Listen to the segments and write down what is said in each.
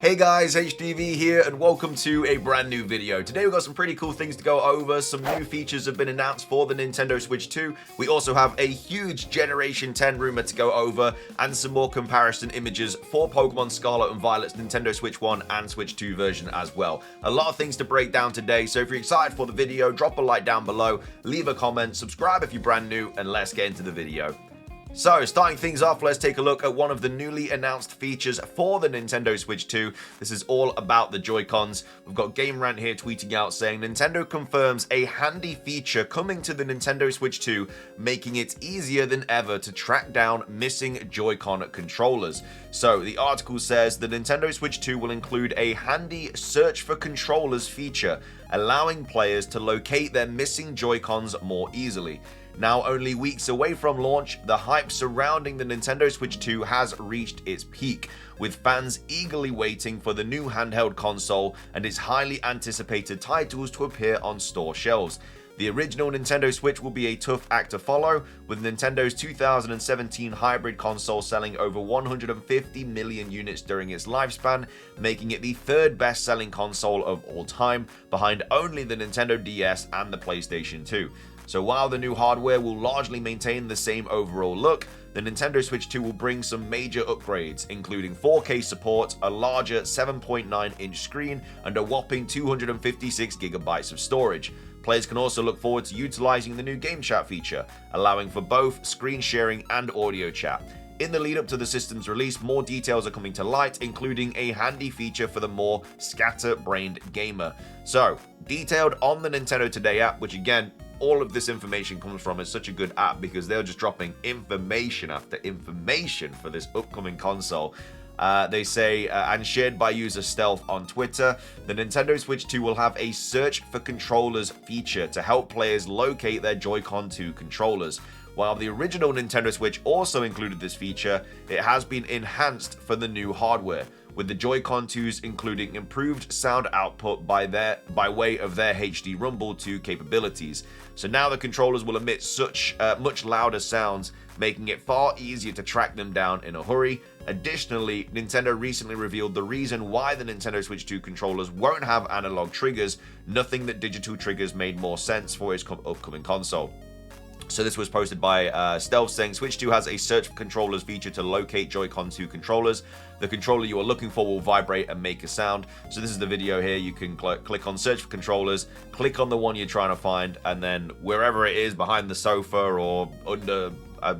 Hey guys, HDvee here and welcome to a brand new video. Today we've got some pretty cool things to go over. Some new features have been announced for the Nintendo Switch 2. We also have a huge Generation 10 rumor to go over and some more comparison images for Pokemon Scarlet and Violet's Nintendo Switch 1 and Switch 2 version as well. A lot of things to break down today, so if you're excited for the video, drop a like down below, leave a comment, subscribe if you're brand new, and let's get into the video. So, starting things off, let's take a look at one of the newly announced features for the Nintendo Switch 2. This is all about the Joy-Cons. We've got Game Rant here tweeting out saying, Nintendo confirms a handy feature coming to the Nintendo Switch 2, making it easier than ever to track down missing Joy-Con controllers. So, the article says the Nintendo Switch 2 will include a handy search for controllers feature, allowing players to locate their missing Joy-Cons more easily. Now only weeks away from launch, the hype surrounding the Nintendo Switch 2 has reached its peak, with fans eagerly waiting for the new handheld console and its highly anticipated titles to appear on store shelves. The original Nintendo Switch will be a tough act to follow, with Nintendo's 2017 hybrid console selling over 150 million units during its lifespan, making it the third best-selling console of all time, behind only the Nintendo DS and the PlayStation 2. So while the new hardware will largely maintain the same overall look, the Nintendo Switch 2 will bring some major upgrades, including 4K support, a larger 7.9-inch screen, and a whopping 256GB of storage. Players can also look forward to utilizing the new game chat feature, allowing for both screen sharing and audio chat. In the lead up to the system's release, more details are coming to light, including a handy feature for the more scatter-brained gamer. So, detailed on the Nintendo Today app, which again, all of this information comes from is such a good app because they're just dropping information after information for this upcoming console. They say, and shared by user Stealth on Twitter, the Nintendo Switch 2 will have a search for controllers feature to help players locate their Joy-Con 2 controllers. While the original Nintendo Switch also included this feature, it has been enhanced for the new hardware, with the Joy-Con 2s including improved sound output by way of their HD Rumble 2 capabilities. So now the controllers will emit such much louder sounds, making it far easier to track them down in a hurry. Additionally, Nintendo recently revealed the reason why the Nintendo Switch 2 controllers won't have analog triggers, nothing that digital triggers made more sense for its upcoming console. So this was posted by Stealth saying Switch 2 has a search for controllers feature to locate Joy-Con 2 controllers. The controller you are looking for will vibrate and make a sound. So this is the video here. You can click on search for controllers, click on the one you're trying to find, and then wherever it is, behind the sofa or under a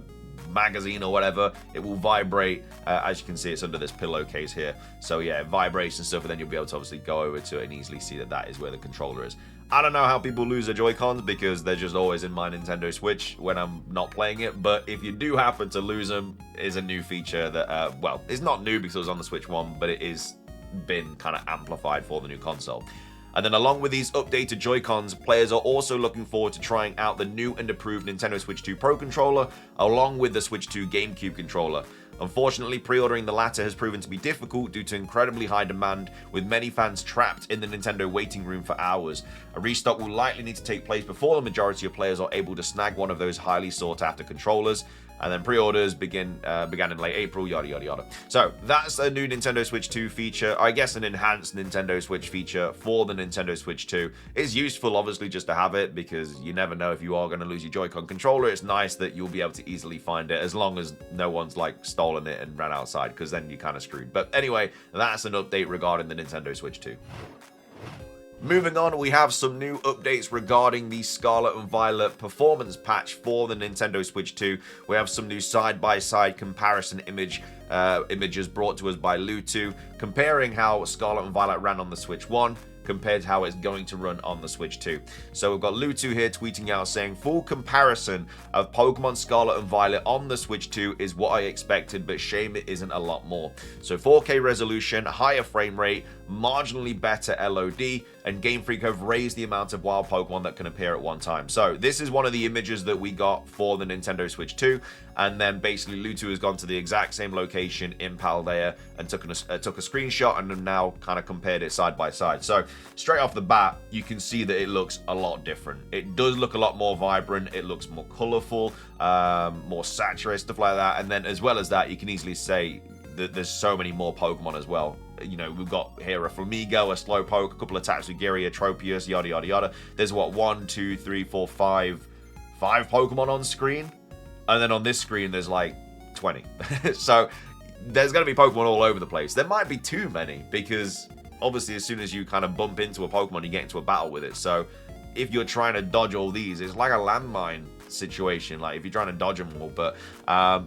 magazine or whatever, it will vibrate. As you can see, it's under this pillowcase here. So yeah, it vibrates and stuff, and then you'll be able to obviously go over to it and easily see that that is where the controller is. I don't know how people lose their Joy-Cons because they're just always in my Nintendo Switch when I'm not playing it, but if you do happen to lose them, is a new feature that, well, it's not new because it was on the Switch 1, but it is been kind of amplified for the new console. And then along with these updated Joy-Cons, players are also looking forward to trying out the new and improved Nintendo Switch 2 Pro controller, along with the Switch 2 GameCube controller. Unfortunately, pre-ordering the latter has proven to be difficult due to incredibly high demand, with many fans trapped in the Nintendo waiting room for hours. A restock will likely need to take place before the majority of players are able to snag one of those highly sought-after controllers. And then pre-orders began in late April, yada yada yada. So that's a new Nintendo Switch 2 feature, I guess an enhanced Nintendo Switch feature for the Nintendo Switch 2. It's useful, obviously, just to have it because you never know if you are going to lose your Joy-Con controller. It's nice that you'll be able to easily find it as long as no one's like stolen it and ran outside, because then you're kind of screwed. But anyway, that's an update regarding the Nintendo Switch 2. Moving on, we have some new updates regarding the Scarlet and Violet performance patch for the Nintendo Switch 2. We have some new side-by-side comparison images brought to us by Lumiose, comparing how Scarlet and Violet ran on the Switch 1 compared to how it's going to run on the Switch 2. So we've got Lumiose here tweeting out saying, full comparison of Pokemon Scarlet and Violet on the Switch 2 is what I expected, but shame it isn't a lot more. So 4K resolution, higher frame rate, marginally better LOD, and Game Freak have raised the amount of wild Pokemon that can appear at one time. So this is one of the images that we got for the Nintendo Switch 2, and then basically Lumiose has gone to the exact same location in Paldea and took a screenshot and now kind of compared it side by side. So straight off the bat, you can see that it looks a lot different. It does look a lot more vibrant, it looks more colorful, more saturated, stuff like that. And then as well as that, you can easily say that there's so many more Pokemon as well. you know, we've got here a Flamigo, a Slowpoke, a couple of Tatsugiri, a Tropius, yada, yada, yada. There's what, 1, 2, 3, 4, 5 Pokemon on screen. And then on this screen, there's like 20. So there's going to be Pokemon all over the place. There might be too many because obviously as soon as you kind of bump into a Pokemon, you get into a battle with it. So if you're trying to dodge all these, it's like a landmine situation, like if you're trying to dodge them all. But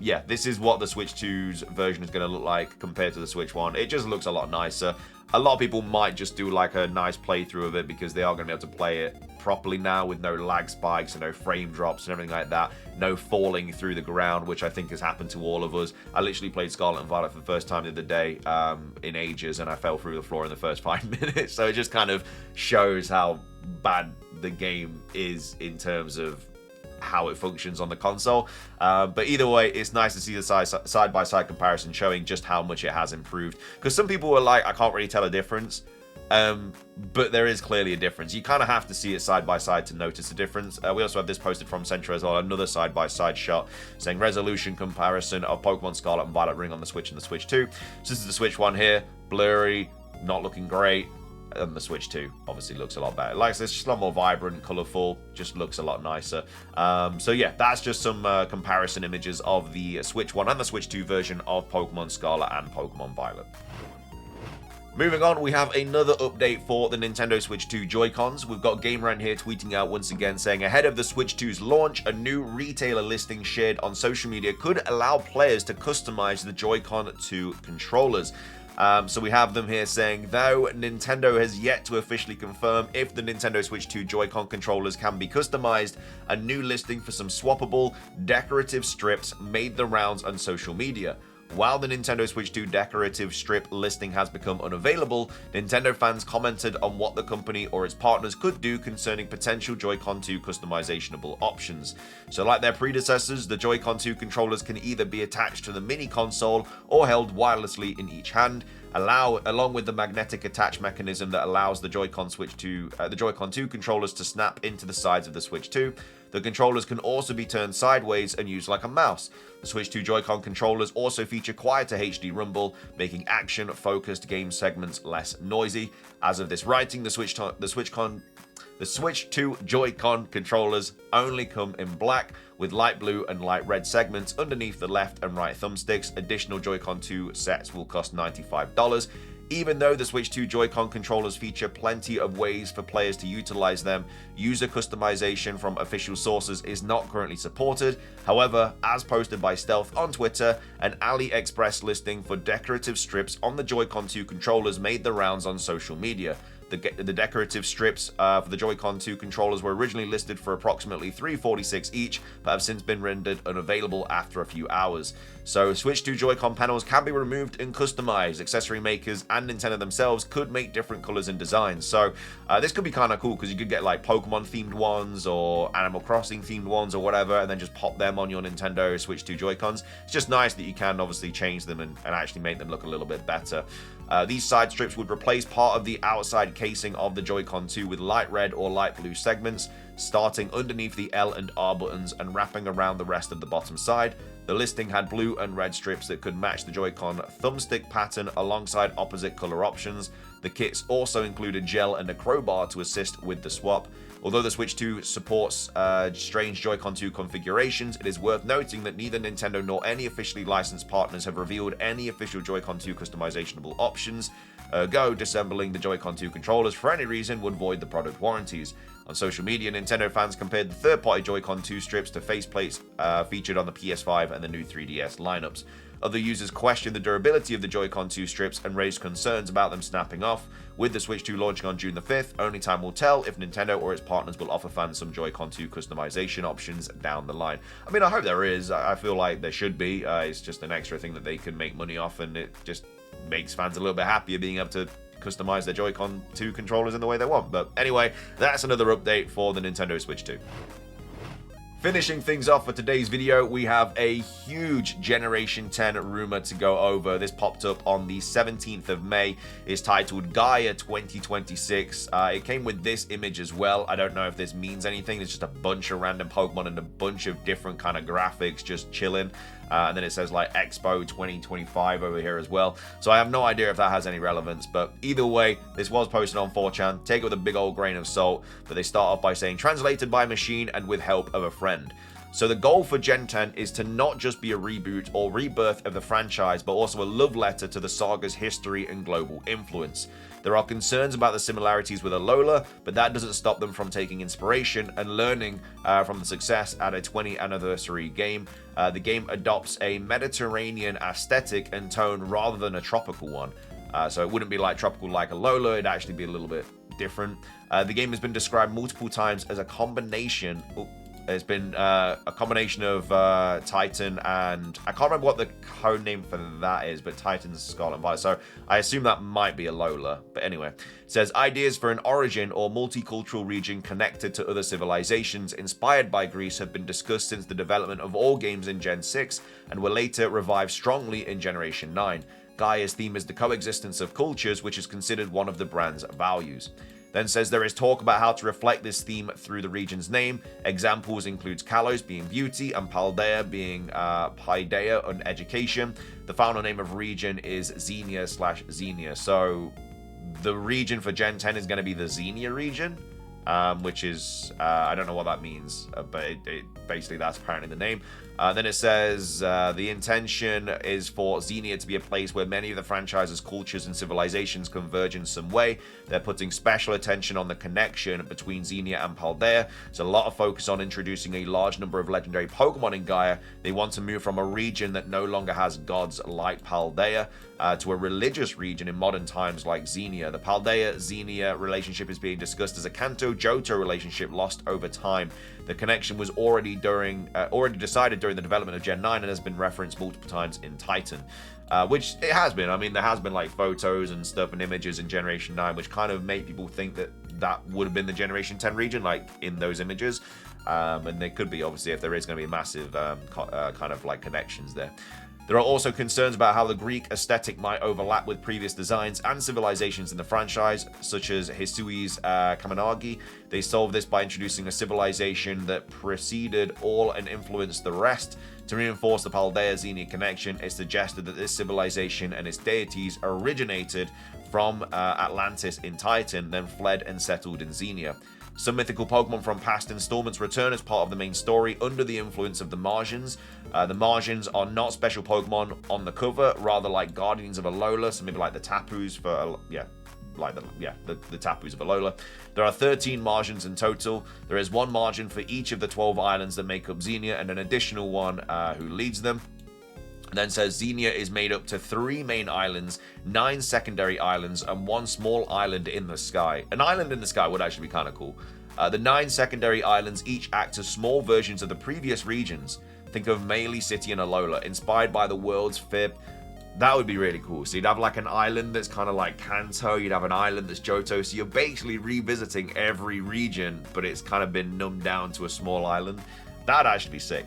yeah, this is what the Switch 2's version is going to look like compared to the Switch 1. It just looks a lot nicer. A lot of people might just do like a nice playthrough of it because they are going to be able to play it properly now with no lag spikes and no frame drops and everything like that. No falling through the ground, which I think has happened to all of us. I literally played Scarlet and Violet for the first time the other day in ages, and I fell through the floor in the first 5 minutes. So it just kind of shows how bad the game is in terms of how it functions on the console. But either way, it's nice to see the side-by-side comparison showing just how much it has improved. Because some people were like, I can't really tell a difference. But there is clearly a difference. You kind of have to see it side by side to notice a difference. We also have this posted from Centra as well, another side by side shot saying resolution comparison of Pokemon Scarlet and Violet Ring on the Switch and the Switch 2. So this is the Switch 1 here, blurry, not looking great. And the Switch 2 obviously looks a lot better. Like I said, it's just a lot more vibrant, colourful, just looks a lot nicer. So yeah, that's just some comparison images of the Switch 1 and the Switch 2 version of Pokemon Scarlet and Pokemon Violet. Moving on, we have another update for the Nintendo Switch 2 Joy-Cons. We've got GameRant here tweeting out once again saying, ahead of the Switch 2's launch, a new retailer listing shared on social media could allow players to customize the Joy-Con 2 controllers. So we have them here saying, though Nintendo has yet to officially confirm if the Nintendo Switch 2 Joy-Con controllers can be customized, a new listing for some swappable, decorative strips made the rounds on social media. While the Nintendo Switch 2 decorative strip listing has become unavailable, Nintendo fans commented on what the company or its partners could do concerning potential Joy-Con 2 customizationable options. So like their predecessors, the Joy-Con 2 controllers can either be attached to the mini console or held wirelessly in each hand, along with the magnetic attach mechanism that allows the Joy-Con 2 controllers to snap into the sides of the Switch 2. The controllers can also be turned sideways and used like a mouse. The Switch 2 Joy-Con controllers also feature quieter HD rumble, making action-focused game segments less noisy. As of this writing, the Switch 2 Joy-Con controllers only come in black, with light blue and light red segments underneath the left and right thumbsticks. Additional Joy-Con 2 sets will cost $95. Even though the Switch 2 Joy-Con controllers feature plenty of ways for players to utilize them, user customization from official sources is not currently supported. However, as posted by Stealth on Twitter, an AliExpress listing for decorative strips on the Joy-Con 2 controllers made the rounds on social media. The decorative strips for the Joy-Con 2 controllers were originally listed for approximately $346 each, but have since been rendered unavailable after a few hours. So Switch 2 Joy-Con panels can be removed and customized. Accessory makers and Nintendo themselves could make different colors and designs. So this could be kind of cool because you could get like Pokemon themed ones or Animal Crossing themed ones or whatever, and then just pop them on your Nintendo Switch 2 Joy-Cons. It's just nice that you can obviously change them and actually make them look a little bit better. These side strips would replace part of the outside casing of the Joy-Con 2 with light red or light blue segments, starting underneath the L and R buttons and wrapping around the rest of the bottom side. The listing had blue and red strips that could match the Joy-Con thumbstick pattern alongside opposite color options. The kits also included gel and a crowbar to assist with the swap. Although the Switch 2 supports strange Joy-Con 2 configurations, it is worth noting that neither Nintendo nor any officially licensed partners have revealed any official Joy-Con 2 customizationable options. Ergo, disassembling the Joy-Con 2 controllers for any reason would void the product warranties. On social media, Nintendo fans compared the third-party Joy-Con 2 strips to faceplates featured on the PS5 and the new 3DS lineups. Other users questioned the durability of the Joy-Con 2 strips and raised concerns about them snapping off. With the Switch 2 launching on June the 5th, only time will tell if Nintendo or its partners will offer fans some Joy-Con 2 customization options down the line. I mean, I hope there is. I feel like there should be. It's just an extra thing that they can make money off, and it just makes fans a little bit happier being able to customize their Joy-Con 2 controllers in the way they want. But anyway, that's another update for the Nintendo Switch 2. Finishing things off for today's video, we have a huge Generation 10 rumor to go over. This popped up on the 17th of May. It's titled Gaia 2026. It came with this image as well. I don't know if this means anything. It's just a bunch of random Pokemon and a bunch of different kind of graphics just chilling. And then it says like Expo 2025 over here as well. So I have no idea if that has any relevance, but either way, this was posted on 4chan. Take it with a big old grain of salt, but they start off by saying translated by machine and with help of a friend. So the goal for Gen 10 is to not just be a reboot or rebirth of the franchise, but also a love letter to the saga's history and global influence. There are concerns about the similarities with Alola, but that doesn't stop them from taking inspiration and learning from the success at a 20th anniversary game. The game adopts a Mediterranean aesthetic and tone rather than a tropical one. So it wouldn't be like tropical like Alola, it'd actually be a little bit different. The game has been described multiple times as a combination... It's been a combination of Titan and... I can't remember what the code name for that is, but Titan's Scarlet and Violet. So I assume that might be Alola. But anyway, it says ideas for an origin or multicultural region connected to other civilizations inspired by Greece have been discussed since the development of all games in Gen 6 and were later revived strongly in Generation 9. Gaia's theme is the coexistence of cultures, which is considered one of the brand's values. Then says there is talk about how to reflect this theme through the region's name. Examples includes Kalos being beauty and Paldea being Paideia and education. The final name of region is Xenia/Xenia. So the region for Gen 10 is going to be the Xenia region, which is, I don't know what that means, but basically that's apparently the name. Then it says the intention is for Xenia to be a place where many of the franchise's cultures and civilizations converge in some way. They're putting special attention on the connection between Xenia and Paldea. So a lot of focus on introducing a large number of legendary Pokemon in Gaia. They want to move from a region that no longer has gods like Paldea to a religious region in modern times like Xenia. The Paldea-Xenia relationship is being discussed as a Kanto-Johto relationship lost over time. The connection was already decided during the development of Gen 9 and has been referenced multiple times in Titan. Which it has been. I mean, there has been like photos and stuff and images in Generation 9 which kind of make people think that that would have been the Generation 10 region, like in those images. And there could be, obviously, if there is going to be massive kind of like connections there. There are also concerns about how the Greek aesthetic might overlap with previous designs and civilizations in the franchise, such as Hisui's Kaminagi. They solved this by introducing a civilization that preceded all and influenced the rest. To reinforce the Paldea-Xenia connection, it's suggested that this civilization and its deities originated from Atlantis in Titan, then fled and settled in Xenia. Some mythical Pokemon from past installments return as part of the main story under the influence of the Martians. The Martians are not special Pokemon on the cover, rather like Guardians of Alola, so maybe like the Tapus for, the Tapus of Alola. There are 13 Martians in total. There is one Martian for each of the 12 islands that make up Xenia, and an additional one who leads them. And then says Xenia is made up to 3 main islands, 9 secondary islands, and 1 small island in the sky. An island in the sky would actually be kind of cool. The 9 secondary islands each act as small versions of the previous regions. Think of Lumiose City and Alola, inspired by the world's fib. That would be really cool. So you'd have like an island that's kind of like Kanto, you'd have an island that's Johto, so you're basically revisiting every region, but it's kind of been numbed down to a small island. That'd actually be sick.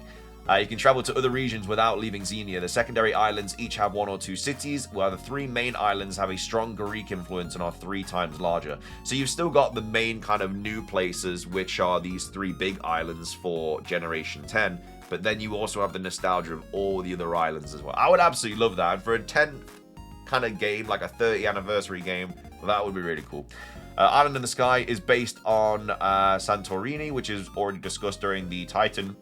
You can travel to other regions without leaving Xenia. The secondary islands each have 1 or 2 cities, while the 3 main islands have a strong Greek influence and are 3 times larger. So you've still got the main kind of new places, which are these 3 big islands for Generation 10, but then you also have the nostalgia of all the other islands as well. I would absolutely love that. And for a 10 kind of game, like a 30th anniversary game, that would be really cool. Island in the Sky is based on Santorini, which is already discussed during the Titan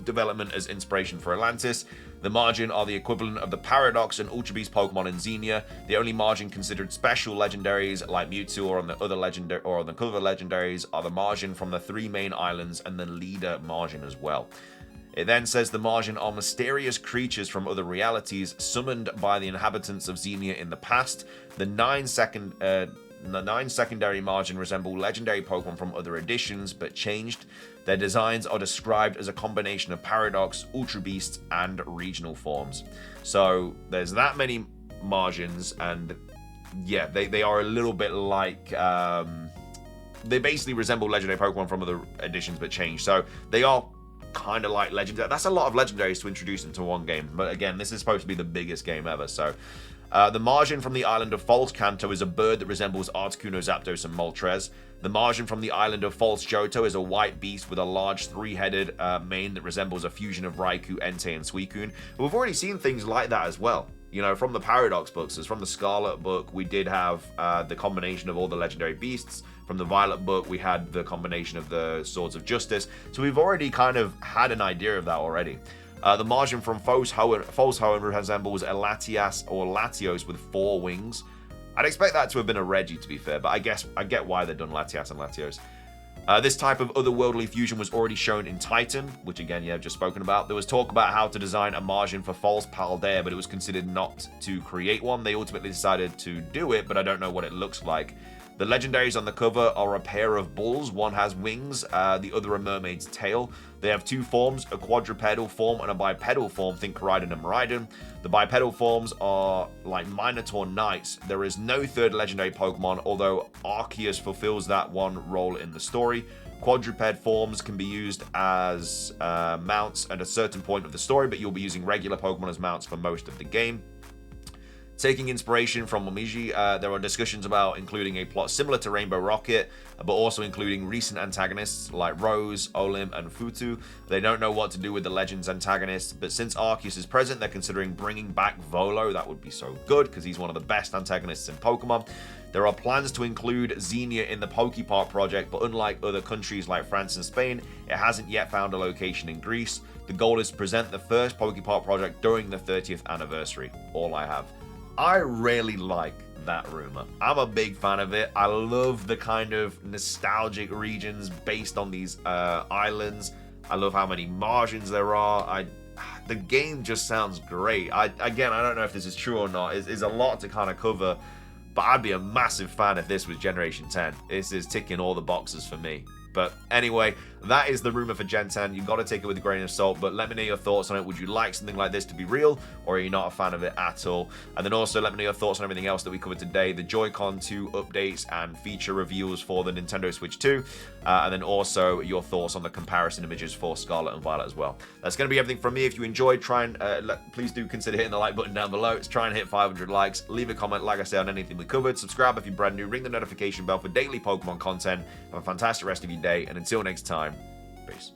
development as inspiration for Atlantis. The Margin are the equivalent of the Paradox and Ultra Beast Pokemon in Xenia. The only Margin considered special legendaries like Mewtwo or on the other cover legendaries are the Margin from the 3 main islands and the leader Margin as well. It then says the Margin are mysterious creatures from other realities summoned by the inhabitants of Xenia in the past. The 9 secondary Margin resemble legendary Pokemon from other editions, but changed. Their designs are described as a combination of Paradox, Ultra Beasts, and regional forms. So there's that many Margins, and yeah, they are a little bit like... they basically resemble legendary Pokemon from other editions, but changed. So they are kind of like legendary. That's a lot of legendaries to introduce into one game, but again, this is supposed to be the biggest game ever, so The Margin from the island of False Kanto is a bird that resembles Articuno, Zapdos, and Moltres. The Margin from the island of False Johto is a white beast with a large three-headed mane that resembles a fusion of Raikou, Entei, and Suicune. We've already seen things like that as well. You know, from the Paradox books, as from the Scarlet book, we did have the combination of all the legendary beasts. From the Violet book, we had the combination of the Swords of Justice. So we've already kind of had an idea of that already. The Margin from False Hoenn resembles a Latias or Latios with 4 wings. I'd expect that to have been a Reggie, to be fair, but I get why they've done Latias and Latios. This type of otherworldly fusion was already shown in Titan, which again, yeah, I've just spoken about. There was talk about how to design a Margin for False Paldea, but it was considered not to create one. They ultimately decided to do it, but I don't know what it looks like. The legendaries on the cover are a pair of bulls. One has wings, the other a mermaid's tail. They have 2 forms, a quadrupedal form and a bipedal form. Think Koraidon and Miraidon. The bipedal forms are like Minotaur Knights. There is no 3rd legendary Pokemon, although Arceus fulfills that one role in the story. Quadruped forms can be used as mounts at a certain point of the story, but you'll be using regular Pokemon as mounts for most of the game. Taking inspiration from Momiji, there are discussions about including a plot similar to Rainbow Rocket, but also including recent antagonists like Rose, Olim, and Futu. They don't know what to do with the Legends antagonists, but since Arceus is present, they're considering bringing back Volo. That would be so good, because he's one of the best antagonists in Pokemon. There are plans to include Xenia in the Pokepark project, but unlike other countries like France and Spain, it hasn't yet found a location in Greece. The goal is to present the first Pokepark project during the 30th anniversary. All I have. I really like that rumor. I'm a big fan of it. I love the kind of nostalgic regions based on these islands. I love how many margins there are. The game just sounds great. Again, I don't know if this is true or not. It's a lot to kind of cover, but I'd be a massive fan if this was Generation 10. This is ticking all the boxes for me. But anyway, that is the rumor for Gen 10. You've got to take it with a grain of salt, but let me know your thoughts on it. Would you like something like this to be real, or are you not a fan of it at all? And then also let me know your thoughts on everything else that we covered today, the Joy-Con 2 updates and feature reviews for the Nintendo Switch 2, and then also your thoughts on the comparison images for Scarlet and Violet as well. That's going to be everything from me. If you enjoyed, please do consider hitting the like button down below. Let's try and hit 500 likes. Leave a comment, like I said, on anything we covered. Subscribe if you're brand new. Ring the notification bell for daily Pokemon content. Have a fantastic rest of your day, and until next time, peace.